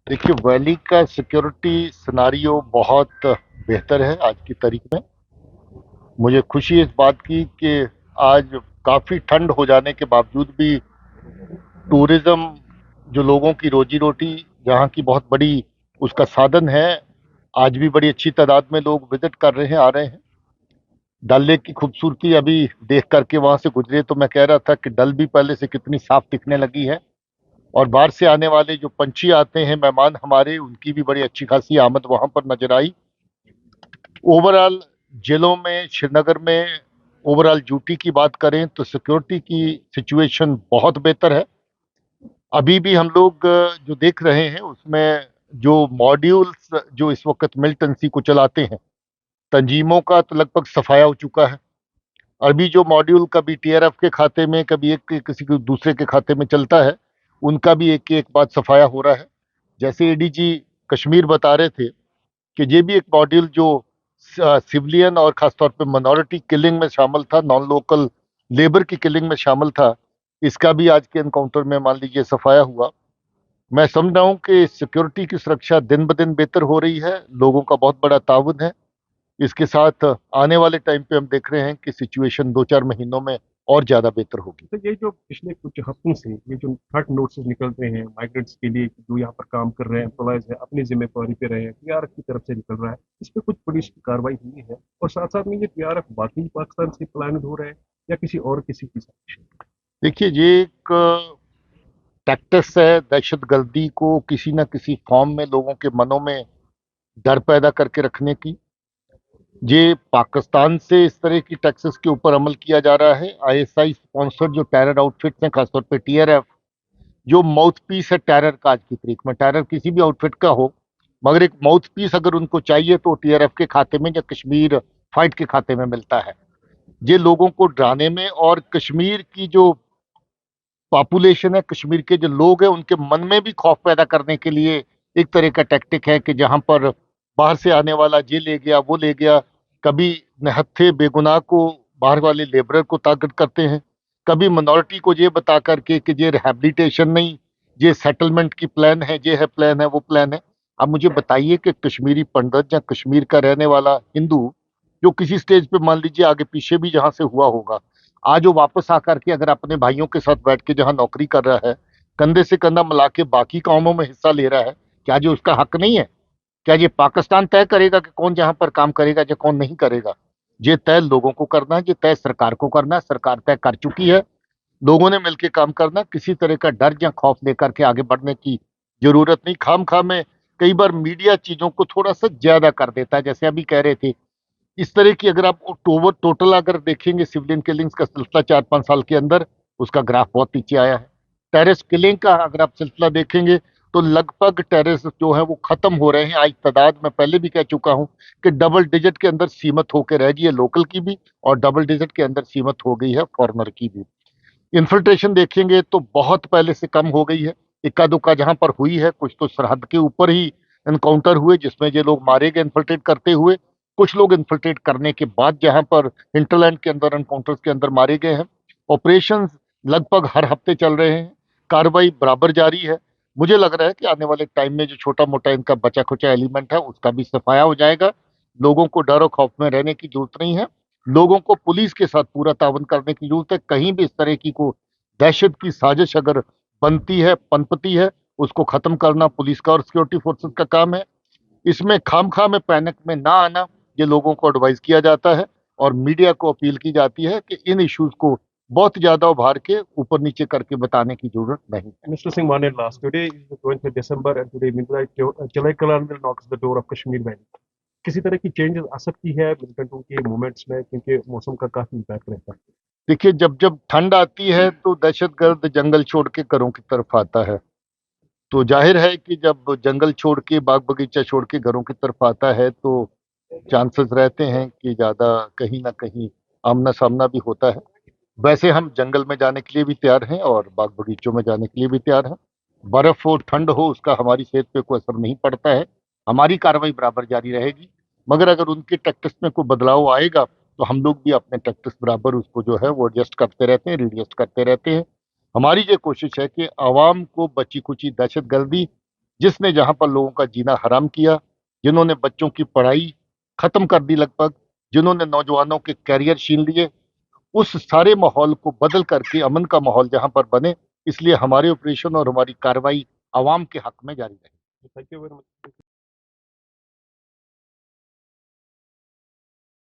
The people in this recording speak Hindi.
देखिए, वैली का सिक्योरिटी सिनारियो बहुत बेहतर है आज की तारीख में। मुझे खुशी इस बात की कि आज काफ़ी ठंड हो जाने के बावजूद भी टूरिज़्म, जो लोगों की रोजी रोटी, जहाँ की बहुत बड़ी उसका साधन है, आज भी बड़ी अच्छी तादाद में लोग विजिट कर रहे हैं, आ रहे हैं। डल लेक की खूबसूरती अभी देख करके वहां से गुजरे तो मैं कह रहा था कि डल भी पहले से कितनी साफ दिखने लगी है। और बाहर से आने वाले जो पंछी आते हैं, मेहमान हमारे, उनकी भी बड़ी अच्छी खासी आमद वहां पर नजर आई। ओवरऑल जिलों में, श्रीनगर में ओवरऑल ड्यूटी की बात करें तो सिक्योरिटी की सिचुएशन बहुत बेहतर है। अभी भी हम लोग जो देख रहे हैं उसमें जो मॉड्यूल्स जो इस वक्त मिलिटेंसी को चलाते हैं, तंजीमों का तो लगभग सफाया हो चुका है। अभी जो मॉड्यूल कभी टीआरएफ के खाते में, कभी एक किसी के दूसरे के खाते में चलता है, उनका भी एक एक बात सफाया हो रहा है। जैसे एडीजी कश्मीर बता रहे थे कि ये भी एक मॉड्यूल जो सिविलियन और खासतौर पे मिनॉरिटी किलिंग में शामिल था, नॉन लोकल लेबर की किलिंग में शामिल था, इसका भी आज के एनकाउंटर में मान लीजिए सफाया हुआ। मैं समझ रहा हूँ कि सिक्योरिटी की सुरक्षा दिन ब दिन बेहतर हो रही है, लोगों का बहुत बड़ा ताउन है। इसके साथ आने वाले टाइम पे हम देख रहे हैं कि सिचुएशन 2-4 महीनों में और ज्यादा बेहतर होगी। तो ये जो पिछले कुछ हफ्तों से ये जो थर्ड नोटिस निकलते हैं माइग्रेंट्स के लिए जो यहाँ पर काम कर रहे हैं एम्प्लॉयज है अपनी जिम्मेदारी पे रहे हैं, टीआरएफ की तरफ से निकल रहा है, इस पे कुछ पुलिस की कार्रवाई हुई है? और साथ साथ में ये टीआरएफ बाकी पाकिस्तान से प्लानित हो रहे हैं या किसी और किसी की साजिश है? देखिए, ये एक टैक्टिस है दहशत गर्दी को किसी न किसी फॉर्म में लोगों के मनों में डर पैदा करके रखने की। ये पाकिस्तान से इस तरह की टैक्सेस के ऊपर अमल किया जा रहा है। आईएसआई स्पॉन्सर्ड जो टेरर आउटफिट्स हैं, खासतौर पे टीआरएफ, जो माउथ पीस है टेरर का आज की तारीख में, टेरर किसी भी आउटफिट का हो, मगर एक माउथ पीस अगर उनको चाहिए तो टीआरएफ के खाते में या कश्मीर फाइट के खाते में मिलता है। ये लोगों को डराने में और कश्मीर की जो पॉपुलेशन है, कश्मीर के जो लोग हैं, उनके मन में भी खौफ पैदा करने के लिए एक तरह का टैक्टिक है कि जहां पर बाहर से आने वाला ये ले गया वो ले गया। कभी निहत्थे बेगुनाह को, बाहर वाले लेबरर को टारगेट करते हैं, कभी मिनॉरिटी को ये बता करके कि ये रिहेबिलिटेशन नहीं, ये सेटलमेंट की प्लान है, ये है प्लान है, वो प्लान है। अब मुझे बताइए कि कश्मीरी पंडित या कश्मीर का रहने वाला हिंदू जो किसी स्टेज पे मान लीजिए आगे पीछे भी जहां से हुआ होगा, आज वो वापस आकर के अगर अपने भाइयों के साथ बैठ के जहां नौकरी कर रहा है, कंधे से कंधा मिला के बाकी कामों में हिस्सा ले रहा है, क्या ये उसका हक नहीं है? क्या ये पाकिस्तान तय करेगा कि कौन जहां पर काम करेगा या कौन नहीं करेगा? ये तय लोगों को करना है, ये तय सरकार को करना है, सरकार तय कर चुकी है। लोगों ने मिलकर काम करना, किसी तरह का डर या खौफ लेकर के आगे बढ़ने की जरूरत नहीं। खाम खा में कई बार मीडिया चीजों को थोड़ा सा ज्यादा कर देता है। जैसे अभी कह रहे थे, इस तरह की अगर आप टोटल अगर देखेंगे सिविलियन किलिंग्स का सिलसिला 4-5 साल के अंदर, उसका ग्राफ बहुत नीचे आया है। टेररिस्ट किलिंग का अगर आप सिलसिला देखेंगे तो लगभग टेररिस्ट जो है वो खत्म हो रहे हैं। आज तादाद में पहले भी कह चुका हूं कि डबल डिजिट के अंदर सीमित होकर रह गई है लोकल की भी, और डबल डिजिट के अंदर सीमित हो गई है फॉरनर की भी। इन्फिल्ट्रेशन देखेंगे तो बहुत पहले से कम हो गई है। इक्का दुक्का जहां पर हुई है, कुछ तो सरहद के ऊपर ही इनकाउंटर हुए जिसमें ये लोग मारे गए इन्फिल्ट्रेट करते हुए। कुछ लोग इन्फिल्ट्रेट करने के बाद जहां पर हिंटरलैंड के अंदर एनकाउंटर्स के अंदर मारे गए हैं। ऑपरेशन लगभग हर हफ्ते चल रहे हैं, कार्रवाई बराबर जारी है। मुझे लग रहा है कि आने वाले टाइम में जो छोटा मोटा इनका बचा खुचा एलिमेंट है उसका भी सफाया हो जाएगा। लोगों को डर और खौफ में रहने की जरूरत नहीं है। लोगों को पुलिस के साथ पूरा ताउन करने की जरूरत है। कहीं भी इस तरह की को दहशत की साजिश अगर बनती है, पनपती है, उसको खत्म करना पुलिस का और सिक्योरिटी फोर्सेस का काम है। इसमें खामखा में पैनिक में ना आना, ये लोगों को एडवाइस किया जाता है और मीडिया को अपील की जाती है कि इन इश्यूज को बहुत ज्यादा उभार के ऊपर नीचे करके बताने की जरूरत नहीं। Mr. Singh Manil, last today is the 20th of December and today midnight Jalai Kalan will knocks the door of Kashmir Valley. किसी तरह की चेंजेस आ सकती है मिलिटेंटों के मूवमेंट्स में, क्योंकि मौसम का काफी इम्पैक्ट रहता है। देखिए, जब जब ठंड आती है तो दहशतगर्द जंगल छोड़ के घरों की तरफ आता है। तो जाहिर है कि जब जंगल छोड़ के, बाग बगीचा छोड़ के घरों की तरफ आता है तो चांसेस रहते हैं कि ज्यादा कहीं ना कहीं आमना सामना भी होता है। वैसे हम जंगल में जाने के लिए भी तैयार हैं और बाग बगीचों में जाने के लिए भी तैयार हैं। बर्फ हो, ठंड हो, उसका हमारी सेहत पे कोई असर नहीं पड़ता है। हमारी कार्रवाई बराबर जारी रहेगी। मगर अगर उनके टैक्टिस में कोई बदलाव आएगा तो हम लोग भी अपने टैक्टिस बराबर उसको जो है वो एडजस्ट करते रहते हैं, रीएडजस्ट करते रहते हैं। हमारी ये कोशिश है कि आवाम को बची कुची दहशत गर्दी जिसने जहां पर लोगों का जीना हराम किया, जिन्होंने बच्चों की पढ़ाई खत्म कर दी लगभग, जिन्होंने नौजवानों के कैरियर छीन लिए, उस सारे माहौल को बदल करके अमन का माहौल जहां पर बने, इसलिए हमारे ऑपरेशन और हमारी कार्रवाई आवाम के हक में जारी रहे। Thank you very much.